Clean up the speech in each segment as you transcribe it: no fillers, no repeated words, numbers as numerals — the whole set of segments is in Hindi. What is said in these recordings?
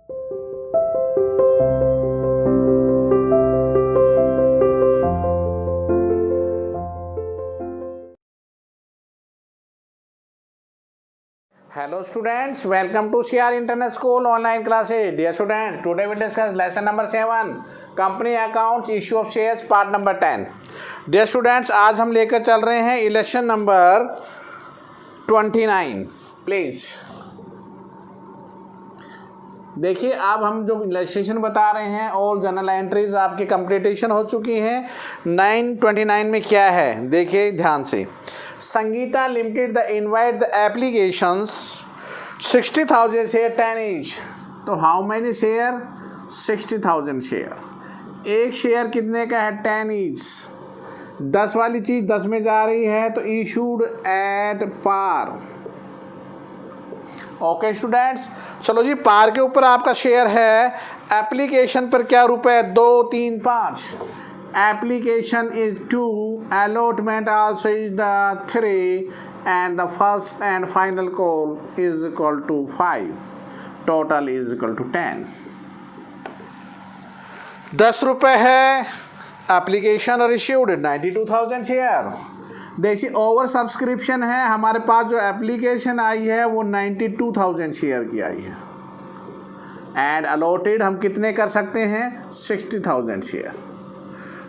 Hello students, welcome to CR Internet School online classes. Dear student, today we discuss lesson number 7, company accounts, issue of shares, part number 10. Dear students, आज हम लेकर चल रहे हैं इलेक्शन नंबर 29. प्लीज देखिए, अब हम जो इलेक्शन बता रहे हैं, ऑल जनरल एंट्रीज आपकी कंप्लीटेशन हो चुकी हैं. 929 में क्या है देखिए ध्यान से. Sangeeta limited the invite the applications 60,000 share 10 each. तो हाउ मैनी शेयर? 60,000 शेयर. एक शेयर कितने का है? 10 ईच. 10 वाली चीज़ 10 में जा रही है तो issued at par. Okay students, चलो जी, पार के ऊपर आपका शेयर है. एप्लीकेशन पर क्या रुपए? 2, 3, 5. Application is 2, allotment also is the 3, and the first and final call is equal to 5. Total is equal to 10. 10 रुपये है एप्लीकेशन और इश्यूड 92,000 शेयर. देखिए ओवर सब्सक्रिप्शन है, हमारे पास जो एप्लीकेशन आई है वो 92,000 शेयर की आई है. एंड अलॉटेड हम कितने कर सकते हैं? 60,000 शेयर.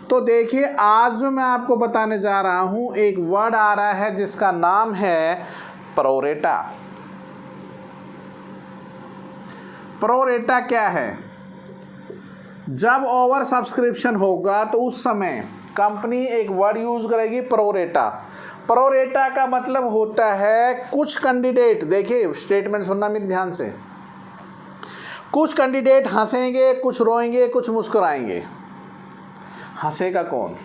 तो देखिए, आज जो मैं आपको बताने जा रहा हूं, एक वर्ड आ रहा है जिसका नाम है प्रोरेटा. प्रोरेटा क्या है? जब ओवर सब्सक्रिप्शन होगा तो उस समय कंपनी एक वर्ड यूज करेगी, प्रोरेटा. प्रोरेटा का मतलब होता है कुछ कैंडिडेट, देखिए स्टेटमेंट सुनना मेरे ध्यान से, कुछ कैंडिडेट हंसेंगे, कुछ रोएंगे, कुछ मुस्कुराएंगे. हंसेगा कौन?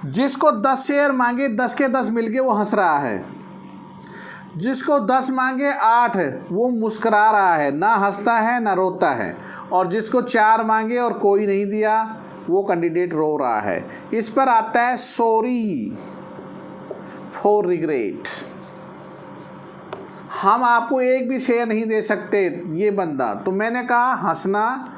जिसको 10 शेयर मांगे 10 के 10 मिल गए वो हंस रहा है. जिसको 10 मांगे 8 वो मुस्कुरा रहा है, ना हंसता है ना रोता है. और जिसको 4 मांगे और कोई नहीं दिया वो कैंडिडेट रो रहा है. इस पर आता है सॉरी फॉर रिग्रेट. हम आपको एक भी शेयर नहीं दे सकते ये बंदा. तो मैंने कहा हंसना,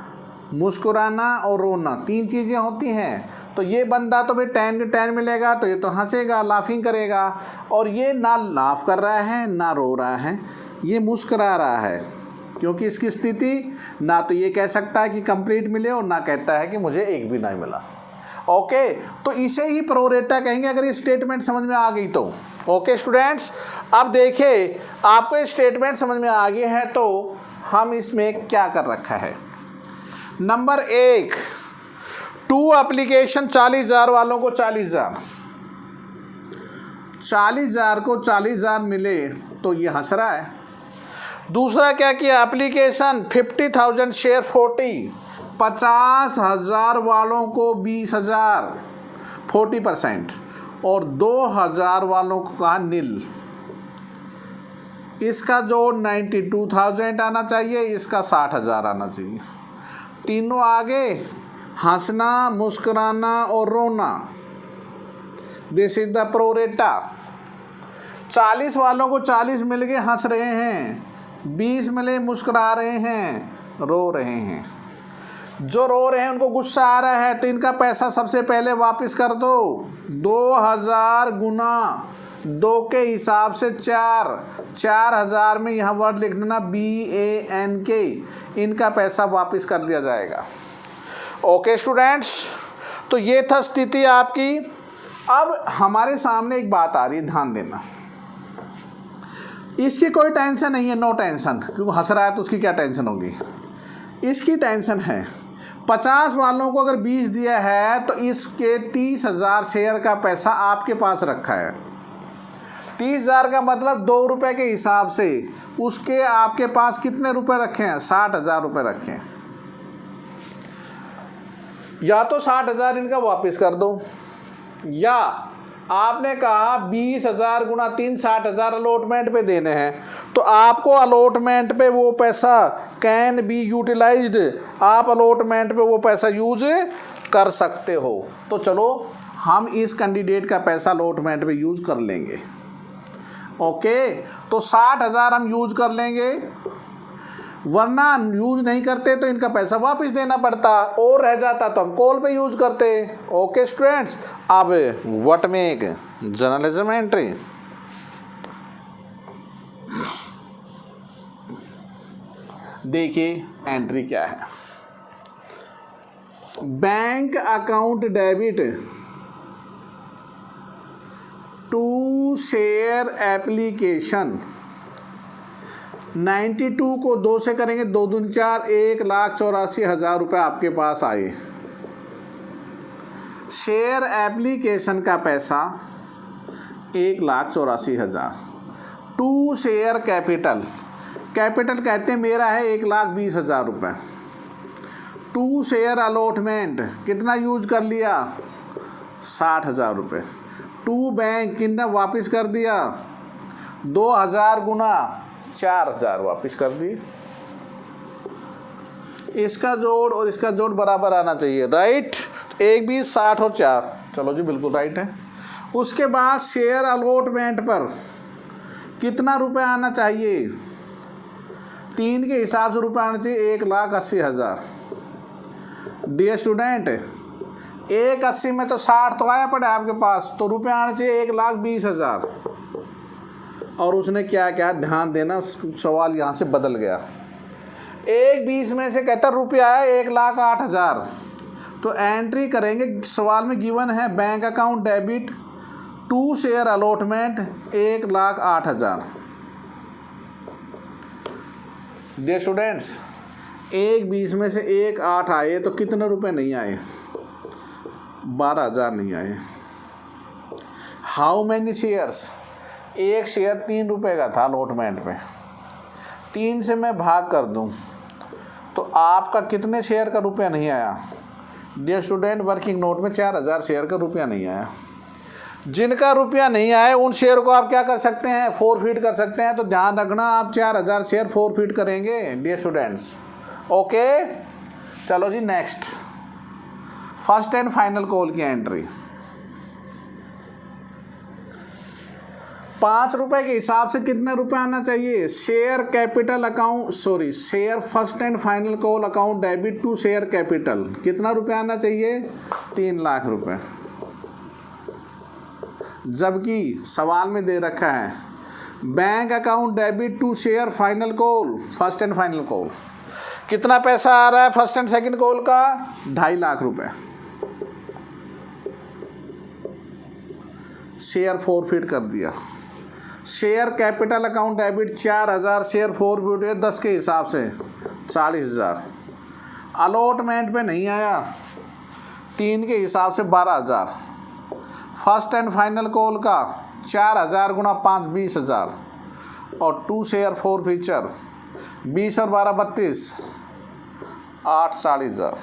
मुस्कुराना और रोना 3 चीज़ें होती हैं. तो ये बंदा तो भाई 10 के 10 मिलेगा तो ये तो हंसेगा, लाफिंग करेगा. और ये ना लाफ कर रहा है ना रो रहा है, ये मुस्कुरा रहा है. क्योंकि इसकी स्थिति ना तो ये कह सकता है कि कंप्लीट मिले और ना कहता है कि मुझे एक भी नहीं मिला. ओके, तो इसे ही प्रोरेटा कहेंगे अगर ये स्टेटमेंट समझ में आ गई तो. ओके स्टूडेंट्स, अब देखिए आपको ये स्टेटमेंट समझ में आ गई है तो हम इसमें क्या कर रखा है. नंबर 1, 2 एप्लीकेशन 40,000 वालों को 40,000. 40,000 को 40,000 मिले तो ये हंस रहा है. दूसरा क्या किया? एप्लीकेशन 50,000 शेयर 40, 50,000 वालों को 20,000 40%, और 2,000 वालों को कहा नील. इसका जो 92,000 आना चाहिए, इसका 60,000 आना चाहिए. तीनों आगे, हंसना, मुस्कुराना और रोना. This is the pro rata. 40 वालों को 40 मिल गए, हंस रहे हैं. 20 मिले, मुस्कुरा रहे हैं, रो रहे हैं. जो रो रहे हैं उनको गुस्सा आ रहा है तो इनका पैसा सबसे पहले वापस कर दो. 2,000 गुना 2 के हिसाब से 4,000 में यहाँ वर्ड लिख देना BANK. इनका पैसा वापस कर दिया जाएगा. ओके स्टूडेंट्स, तो ये था स्थिति आपकी. अब हमारे सामने एक बात आ रही है, ध्यान देना. इसकी कोई टेंशन नहीं है, नो टेंशन, क्योंकि हंस रहा है तो उसकी क्या टेंशन होगी. इसकी टेंशन है 50 वालों को अगर 20 दिया है तो इसके 30,000 शेयर का पैसा आपके पास रखा है. 30,000 का मतलब 2 रुपये के हिसाब से उसके आपके पास कितने रुपए रखे हैं? 60,000 रुपये रखे हैं. या तो 60,000 इनका वापस कर दो, या आपने कहा 20,000 गुना 3 60,000 अलॉटमेंट पे देने हैं तो आपको अलॉटमेंट पे वो पैसा कैन बी यूटिलाइज्ड. आप अलॉटमेंट पे वो पैसा यूज कर सकते हो. तो चलो हम इस कैंडिडेट का पैसा अलॉटमेंट पे यूज कर लेंगे. ओके, तो 60,000 हम यूज कर लेंगे. वरना यूज नहीं करते तो इनका पैसा वापस देना पड़ता, और रह जाता तो हम कॉल पे यूज करते। ओके स्टूडेंट्स, अब व्हाट मेक जर्नलिज्म एंट्री। देखिए एंट्री क्या है। Bank account debit to share application 92 को 2 से करेंगे, 2 दूनी 4, 1,84,000 रुपये आपके पास आए। शेयर एप्लीकेशन का पैसा 1,84,000। टू शेयर कैपिटल, कैपिटल कहते हैं मेरा है 1,20,000 रुपये। टू शेयर अलॉटमेंट कितना यूज कर लिया, 60,000 रुपये। टू बैंक कितना वापस कर दिया, 2,000 गुना 4,000 वापस कर दिए। इसका जोड़ और इसका जोड़ बराबर आना चाहिए, राइट। 1,20 60 और 4, चलो जी बिल्कुल राइट है। उसके बाद शेयर अलॉटमेंट पर कितना रुपए आना चाहिए, 3 के हिसाब से रुपये आना चाहिए, 1,80,000। डियर स्टूडेंट, 1,80 में तो 60 तो आया पड़े आपके पास, तो रुपये आना चाहिए 1,20,000। और उसने क्या क्या ध्यान देना, सवाल यहाँ से बदल गया। 1,20 में से कहता रुपया आया 1,08,000, तो एंट्री करेंगे, सवाल में गिवन है bank account debit to share allotment 1,08,000। Dear students, 1,20 में से 1,08 आए तो कितने रुपए नहीं आए, 12,000 नहीं आए। हाउ मैनी शेयर्स, एक शेयर 3 रुपए का था अलॉटमेंट पे, 3 से मैं भाग कर दूं तो आपका कितने शेयर का रुपया नहीं आया। डियर स्टूडेंट, वर्किंग नोट में 4,000 शेयर का रुपया नहीं आया। जिनका रुपया नहीं आया उन शेयर को आप क्या कर सकते हैं, फोरफीट कर सकते हैं। तो ध्यान रखना, आप 4,000 शेयर फोरफीट करेंगे डियर स्टूडेंट्स। ओके, चलो जी next, first and final call की एंट्री। 5 रुपए के हिसाब से कितने रुपए आना चाहिए, share capital account share first and final call account debit to share capital कितना रुपए आना चाहिए, 3 लाख रुपए। जबकि सवाल में दे रखा है bank account debit to share final call first and final call, कितना पैसा आ रहा है फर्स्ट एंड सेकंड कॉल का, 2.5 लाख रुपए। शेयर फोरफीट कर दिया। Share capital account debit 4,000 share forfeit 10 के हिसाब से 40,000। अलॉटमेंट पे नहीं आया, 3 के हिसाब से 12,000। फर्स्ट एंड फाइनल कॉल का 4,000 गुना 5 20,000 और टू शेयर फोरफीचर 20 और 12 32 8 40,000।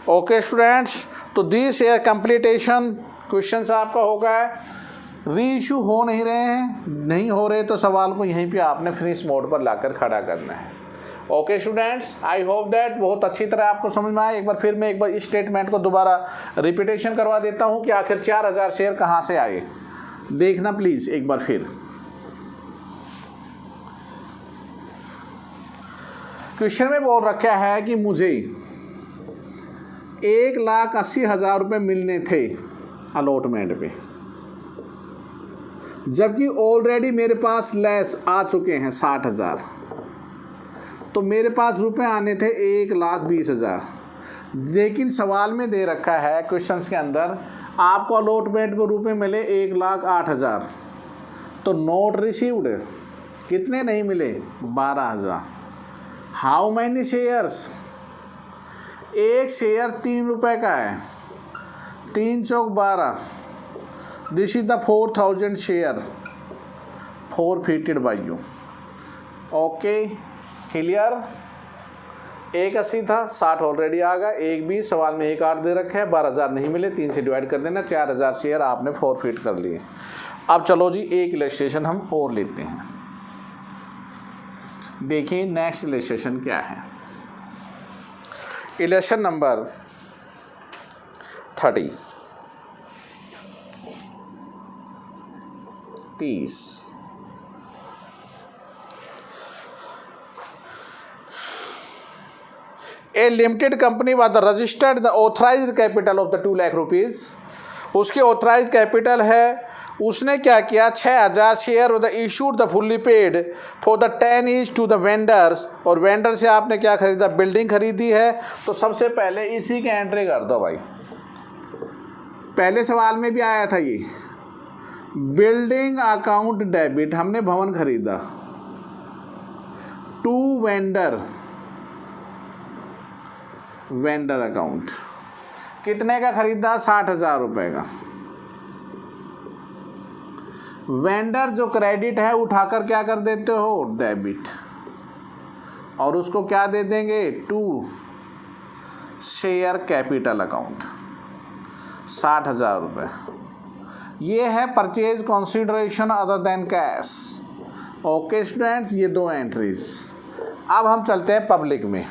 ओके स्टूडेंट्स, तो दिस शेयर कंप्लीटेशन क्वेश्चन आपका होगा। री इशू हो नहीं रहे हैं, नहीं हो रहे तो सवाल को यहीं पे आपने फिनिश मोड पर लाकर खड़ा करना है। Okay students, I hope that बहुत अच्छी तरह आपको समझ में आया। एक बार फिर मैं एक बार इस स्टेटमेंट को दोबारा रिपीटेशन करवा देता हूं कि आखिर 4,000 शेयर कहां से आए, देखना प्लीज एक बार फिर। क्वेश्चन में बोल रखा है कि मुझे 1,80,000 रुपये मिलने थे अलॉटमेंट पे, जबकि ऑलरेडी मेरे पास लेस आ चुके हैं 60,000, तो मेरे पास रुपए आने थे 1,20,000। लेकिन सवाल में दे रखा है क्वेश्चंस के अंदर आपको अलॉटमेंट पे रुपए मिले 1,08,000, तो नोट रिसीव्ड कितने नहीं मिले, 12,000। हाउ मैनी शेयर्स, एक शेयर 3 रुपए का है, 3 चौक 12, this is the 4,000 share forfeited by you. Okay clear, 1,80 था, 60 ऑलरेडी आ गया, 1,20 सवाल में 1,8 दे रखे हैं, 12,000 नहीं मिले, 3 से डिवाइड कर देना, 4,000 शेयर आपने फोरफीट कर लिए। अब चलो जी एक इलस्ट्रेशन हम और लेते हैं। देखिए नेक्स्ट इलस्ट्रेशन क्या है, illustration number 30। A limited company was the registered the authorised capital of the 2 lakh rupees, उसकी ऑथराइज्ड कैपिटल है, उसने क्या किया 6000 share the issued the fully paid for the 10 each to the vendors, और वेंडर से आपने क्या खरीदा, बिल्डिंग खरीदी है। तो सबसे पहले इसी के एंट्री कर दो भाई, पहले सवाल में भी आया था ये, बिल्डिंग अकाउंट डेबिट, हमने भवन खरीदा, टू वेंडर, वेंडर अकाउंट कितने का खरीदा, 60,000 रुपये का। वेंडर जो क्रेडिट है उठाकर क्या कर देते हो, डेबिट, और उसको क्या दे देंगे, टू शेयर कैपिटल अकाउंट, 60,000 रुपये। ये है purchase consideration other than cash. Okay students, ये 2 एंट्रीज। अब हम चलते हैं पब्लिक में।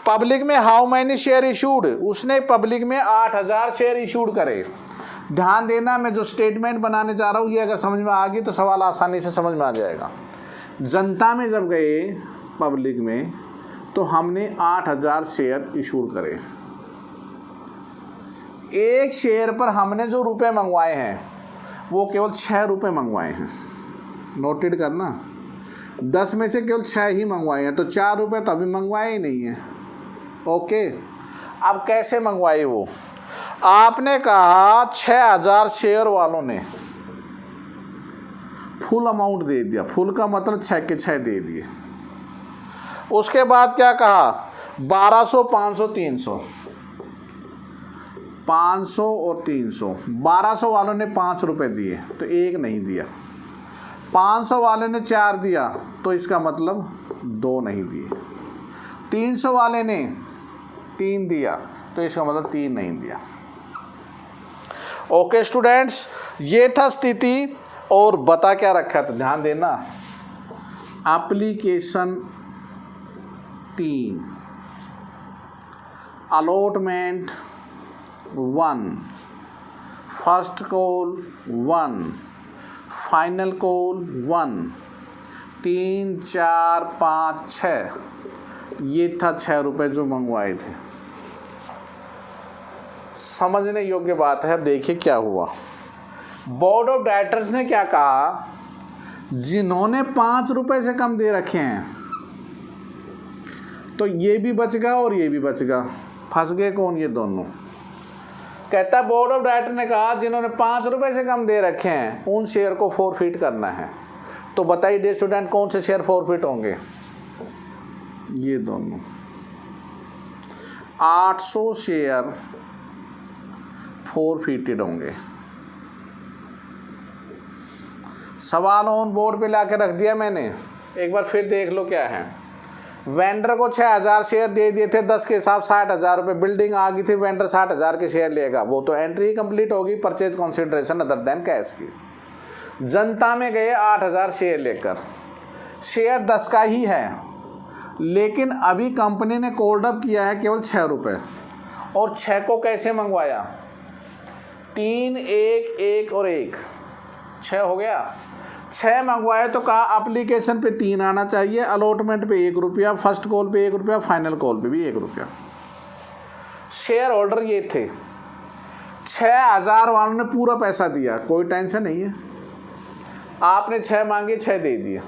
पब्लिक में हाउ मैनी शेयर इशूड, उसने पब्लिक में 8000 शेयर इशूड करे। ध्यान देना, मैं जो स्टेटमेंट बनाने जा रहा हूँ ये अगर समझ में आ गई तो सवाल आसानी से समझ में आ जाएगा। जनता में जब गए पब्लिक में तो हमने 8000 शेयर इशूड करे। एक शेयर पर हमने जो रुपए मंगवाए हैं वो केवल 6 रुपये मंगवाए हैं, नोटेड करना। 10 में से केवल 6 ही मंगवाए हैं, तो 4 रुपये तो अभी मंगवाए ही नहीं हैं। ओके, अब कैसे मंगवाए वो, आपने कहा 6000 शेयर वालों ने फुल अमाउंट दे दिया, फुल का मतलब 6 के 6 दे दिए। उसके बाद क्या कहा, 1200, 500, 300, 500 और 300। 1200 वालों ने 5 रुपये दिए तो 1 नहीं दिया, 500 वाले ने 4 दिया तो इसका मतलब 2 नहीं दिए, 300 वाले ने 3 दिया तो इसका मतलब 3 नहीं दिया। ओके स्टूडेंट्स, ये था स्थिति। और बता क्या रखा था, ध्यान देना, application 3, allotment 1, first call 1, final call 1, 3, 4, 5, 6, ये था 6 रुपये जो मंगवाए थे। समझने योग्य बात है। अब देखिए क्या हुआ, बोर्ड ऑफ डायरेक्टर्स ने क्या कहा, जिन्होंने 5 रुपये से कम दे रखे हैं तो ये भी बच गया और ये भी बच गया, फंस गए कौन, ये दोनों। कहता बोर्ड ऑफ डायरेक्टर ने कहा जिन्होंने 5 रुपये से कम दे रखे हैं उन शेयर को फॉरफिट करना है। तो बताइए डियर स्टूडेंट, कौन से शेयर फॉरफिट होंगे, ये दोनों। 800 शेयर फॉरफिटेड होंगे। सवाल ऑन बोर्ड पे लाके रख दिया मैंने, एक बार फिर देख लो क्या है। वेंडर को 6000 शेयर दे दिए थे, 10 के हिसाब 60,000 रुपये, बिल्डिंग आ गई थी, वेंडर 60,000 के शेयर लेगा, वो तो एंट्री ही कंप्लीट होगी purchase consideration other than cash की। जनता में गए 8000 शेयर लेकर, शेयर 10 का ही है, लेकिन अभी कंपनी ने कोल्ड अप किया है केवल 6 रुपये, और 6 को कैसे मंगवाया, 3, 1, 1 और 1, 6 हो गया। 6 मंगवाए तो कहा एप्लीकेशन पे 3 आना चाहिए, अलॉटमेंट पे 1 रुपया, फर्स्ट कॉल पे 1 रुपया, फाइनल कॉल पे भी 1 रुपया। शेयर होल्डर ये थे, 6000 वालों ने पूरा पैसा दिया, कोई टेंशन नहीं है, आपने 6 मांगे 6 दे दिए।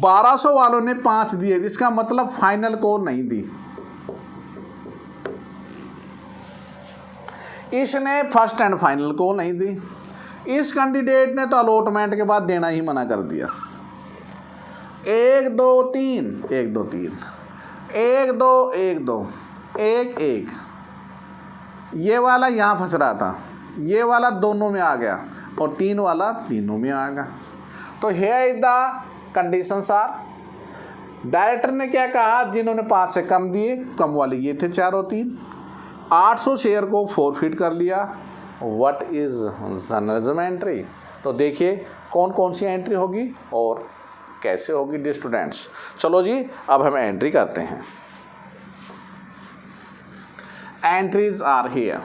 1200 वालों ने 5 दिए, इसका मतलब फाइनल कॉल नहीं दी, इसने फर्स्ट एंड फाइनल कॉल नहीं दी, इस कैंडिडेट ने तो अलॉटमेंट के बाद देना ही मना कर दिया। 1 2 3 1 2 3 1 2 1 2 1 1, ये वाला यहाँ फंस रहा था, ये वाला दोनों में आ गया, और 3 वाला तीनों में आ गया। तो here is the conditions are. Director ने क्या कहा, जिन्होंने 5 से कम दिए, कम वाले ये थे 4 और 3, 800 शेयर को फॉरफिट कर लिया। व्हाट इज जर्नलिज्म एंट्री, तो देखिए कौन कौन सी एंट्री होगी और कैसे होगी डियर स्टूडेंट्स। चलो जी, अब हम एंट्री करते हैं। Entries are here.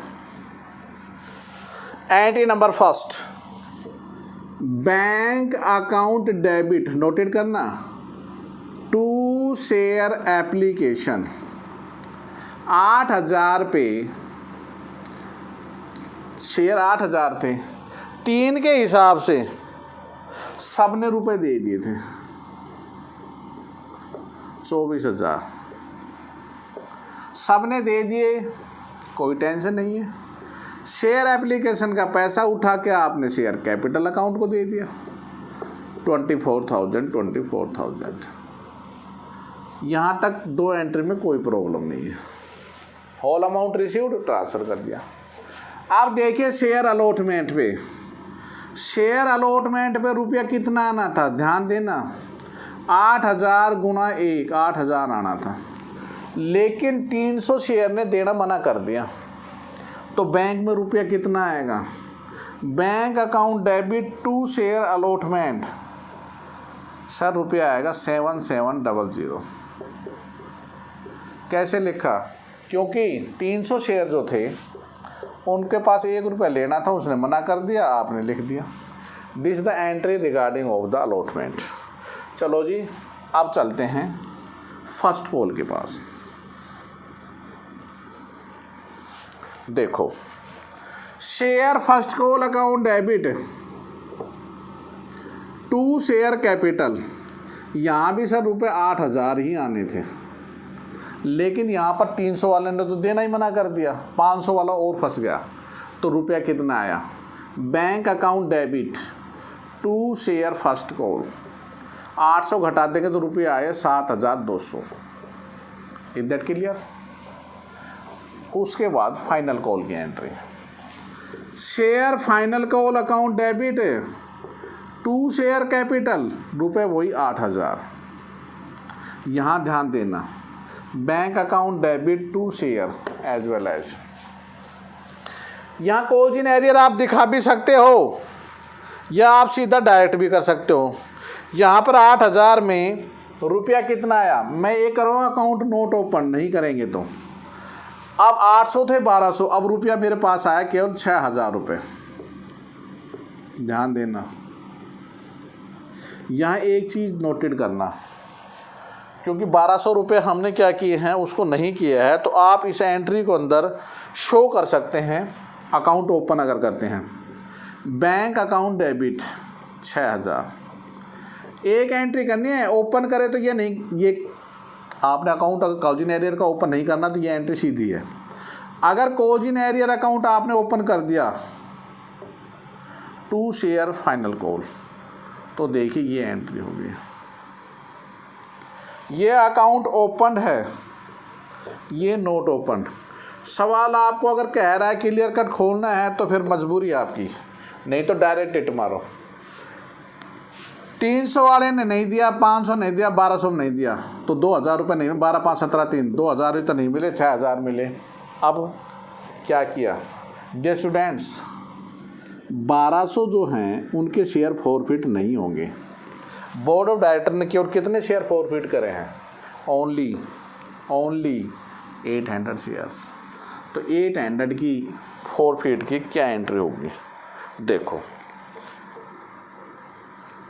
Entry number first, bank account debit, noted करना, to share application 8,000 per share 8,000 थे, 3 के हिसाब से सब ने रुपए दे दिए थे 24,000 सब ने दे दिए, कोई टेंशन नहीं है। शेयर एप्लीकेशन का पैसा उठा के आपने शेयर कैपिटल अकाउंट को दे दिया 24,000। यहाँ तक 2 एंट्री में कोई प्रॉब्लम नहीं है। होल अमाउंट रिसीव्ड ट्रांसफ़र कर दिया। अब देखिए शेयर अलॉटमेंट पे, शेयर अलॉटमेंट पे रुपया कितना आना था, ध्यान देना 8,000 गुना 1 8,000 आना था, लेकिन 300 शेयर ने देना मना कर दिया। तो बैंक में रुपया कितना आएगा, bank account debit to share allotment, sir रुपया आएगा 7700। कैसे लिखा, क्योंकि 300 शेयर जो थे उनके पास 1 रुपया लेना था, उसने मना कर दिया, आपने लिख दिया। This the entry regarding of the allotment. चलो जी, अब चलते हैं फर्स्ट कॉल के पास। देखो, share first call account debit to share capital, यहाँ भी सर रुपये 8,000 ही आने थे, लेकिन यहाँ पर 300 वाले ने तो देना ही मना कर दिया, 500 वाला और फंस गया। तो रुपया कितना आया, bank account debit to share first call 800 घटा देंगे तो रुपया आया 7,200। Is that clear. उसके बाद फाइनल कॉल की एंट्री, share final call account debit to share capital, रुपये वही 8,000। यहाँ ध्यान देना, bank account debit to share as well as, यहाँ कोजिन एरियर आप दिखा भी सकते हो या आप सीधा डायरेक्ट भी कर सकते हो। यहाँ पर 8,000 में रुपया कितना आया, मैं ये करूँगा अकाउंट नोट ओपन नहीं करेंगे तो। अब 800 थे 1200, अब रुपया मेरे पास आया केवल 6,000 रुपये। ध्यान देना, यहाँ एक चीज़ नोटेड करना, क्योंकि 1200 रुपये हमने क्या किए हैं उसको नहीं किया है, तो आप इस एंट्री को अंदर शो कर सकते हैं। अकाउंट ओपन अगर करते हैं, बैंक अकाउंट डेबिट 6,000, एक एंट्री करनी है, ओपन करे तो ये नहीं, ये आपने अकाउंट अगर कोजिन एरियर का ओपन नहीं करना तो ये एंट्री सीधी है। अगर कोजिन एरियर अकाउंट आपने ओपन कर दिया टू शेयर फाइनल कॉल, तो देखिए ये एंट्री होगी, ये अकाउंट ओपन है, ये नोट ओपन। सवाल आपको अगर कह रहा है क्लियर कट खोलना है तो फिर मजबूरी आपकी, नहीं तो डायरेक्ट टिट मारो। 300 वाले ने नहीं दिया, 500 नहीं दिया, 1200 नहीं दिया, तो 2,000 रुपये नहीं, 12 5 17 3, 2,000 ही तो नहीं मिले, 6,000 मिले। अब क्या किया डियर स्टूडेंट्स, 1200 जो हैं उनके शेयर फॉरफिट नहीं होंगे। बोर्ड ऑफ डायरेक्टर ने केवल कितने शेयर फॉरफिट करे हैं, ओनली 800 शेयर्स। तो 800 की फॉरफिट की क्या एंट्री होगी, देखो,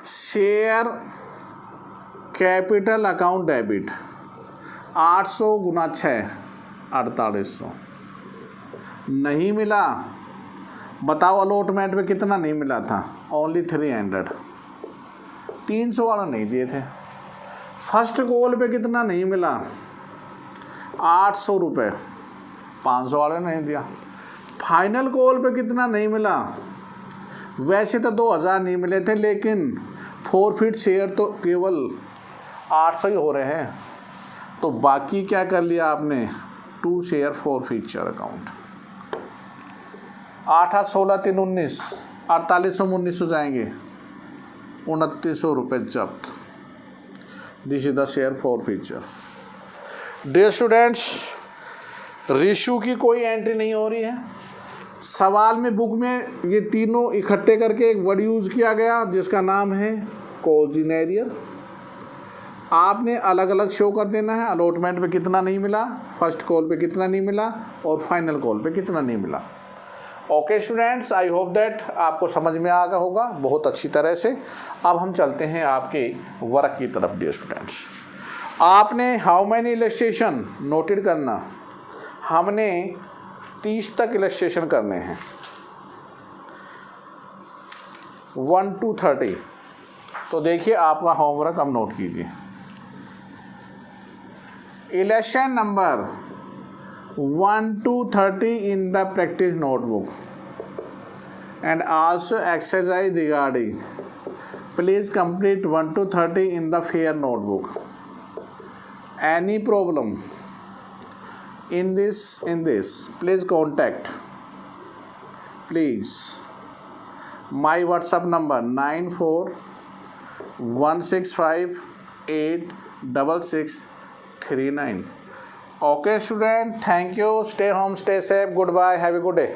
शेयर कैपिटल अकाउंट डेबिट 800 गुना 6 4800 नहीं मिला। बताओ अलॉटमेंट में कितना नहीं मिला था, ओनली 300, 300 वाला नहीं दिए थे। फर्स्ट कॉल पे कितना नहीं मिला, 800 रुपये, 500 वाले नहीं दिया। फाइनल कॉल पे कितना नहीं मिला, वैसे तो 2,000 नहीं मिले थे, लेकिन फॉरफिट शेयर तो केवल 800 ही हो रहे हैं, तो बाकी क्या कर लिया आपने, टू शेयर फॉरफिचर अकाउंट। 8 8 16 3 19, 4800 1900 जाएंगे, 2900 रुपये जब्त। This is the share forfeiture. Dear students, reissue की कोई एंट्री नहीं हो रही है। सवाल में बुक में ये तीनों इकट्ठे करके एक वर्ड यूज़ किया गया जिसका नाम है कोजिन एरियर। आपने अलग अलग शो कर देना है, अलॉटमेंट पे कितना नहीं मिला, फर्स्ट कॉल पे कितना नहीं मिला और फाइनल कॉल पे कितना नहीं मिला। Okay students, I hope that आपको समझ में आ गया होगा बहुत अच्छी तरह से। अब हम चलते हैं आपके वर्क की तरफ डियर स्टूडेंट्स। आपने हाउ मैनी इलस्ट्रेशन नोटेड करना, हमने 30 तक इलस्ट्रेशन करने हैं 1 to 30। तो देखिए आपका होमवर्क अब नोट कीजिए। Election number 1 to 30 in the practice notebook and also exercise regarding, please complete 1 to 30 in the fair notebook. Any problem in this please contact please my WhatsApp number 9416586639। okay student, thank you, stay home, stay safe, goodbye, have a good day।